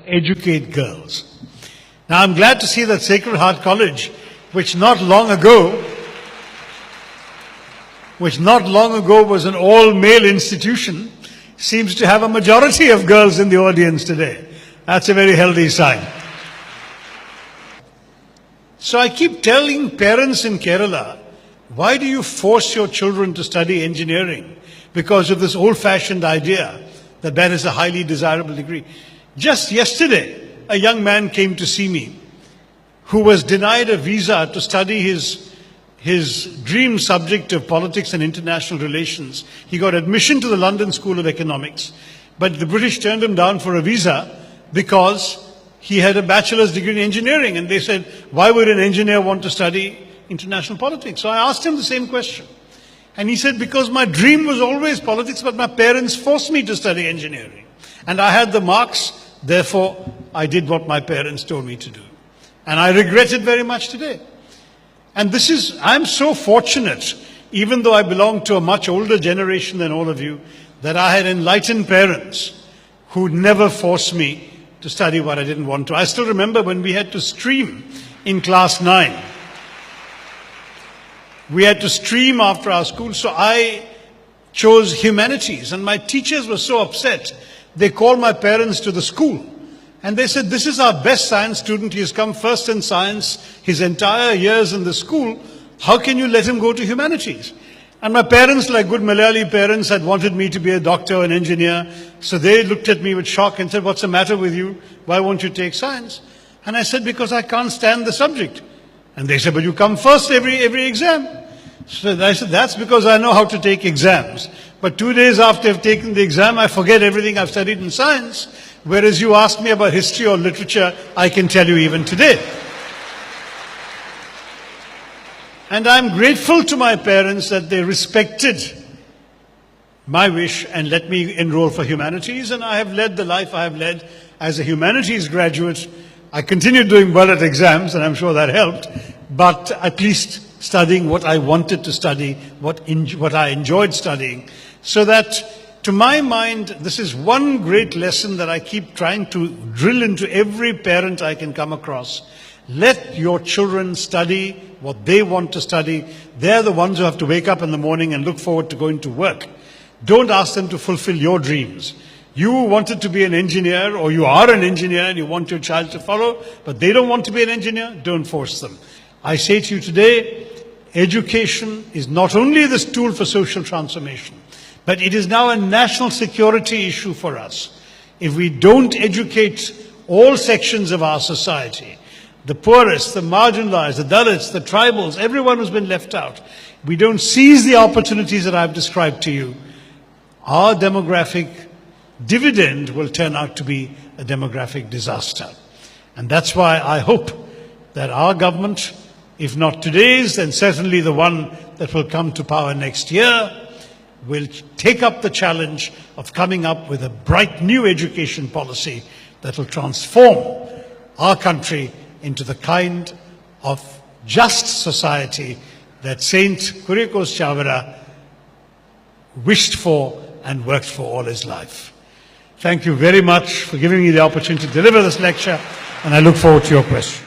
educate girls. Now I'm glad to see that Sacred Heart College, which not long ago was an all-male institution, seems to have a majority of girls in the audience today. That's a very healthy sign. So I keep telling parents in Kerala, why do you force your children to study engineering? Because of this old-fashioned idea that that is a highly desirable degree. Just yesterday, a young man came to see me who was denied a visa to study his dream subject of politics and international relations. He got admission to the London School of Economics, but the British turned him down for a visa because he had a bachelor's degree in engineering. And they said, why would an engineer want to study international politics? So I asked him the same question. And he said, because my dream was always politics, but my parents forced me to study engineering. And I had the marks, therefore I did what my parents told me to do. And I regret it very much today. And I'm so fortunate, even though I belong to a much older generation than all of you, that I had enlightened parents who never forced me to study what I didn't want to. I still remember when we had to stream in class 9. We had to stream after our school, so I chose humanities. And my teachers were so upset, they called my parents to the school. And they said, this is our best science student. He has come first in science his entire years in the school. How can you let him go to humanities? And my parents, like good Malayali parents, had wanted me to be a doctor or an engineer. So they looked at me with shock and said, what's the matter with you? Why won't you take science? And I said, because I can't stand the subject. And they said, but you come first every exam. So I said, that's because I know how to take exams. But 2 days after I've taken the exam, I forget everything I've studied in science. Whereas you ask me about history or literature, I can tell you even today. And I'm grateful to my parents that they respected my wish and let me enroll for humanities. And I have led the life I have led as a humanities graduate. I continued doing well at exams, and I'm sure that helped. But at least studying what I wanted to study, what I enjoyed studying. So that, to my mind, this is one great lesson that I keep trying to drill into every parent I can come across. Let your children study what they want to study. They're the ones who have to wake up in the morning and look forward to going to work. Don't ask them to fulfill your dreams. You wanted to be an engineer, or you are an engineer and you want your child to follow, but they don't want to be an engineer, don't force them. I say to you today, education is not only this tool for social transformation, but it is now a national security issue for us. If we don't educate all sections of our society, the poorest, the marginalized, the Dalits, the tribals, everyone who's been left out, we don't seize the opportunities that I've described to you, our demographic dividend will turn out to be a demographic disaster. And that's why I hope that our government, if not today's, then certainly the one that will come to power next year, will take up the challenge of coming up with a bright new education policy that will transform our country into the kind of just society that Saint Kuriakose Chavara wished for and worked for all his life. Thank you very much for giving me the opportunity to deliver this lecture, and I look forward to your questions.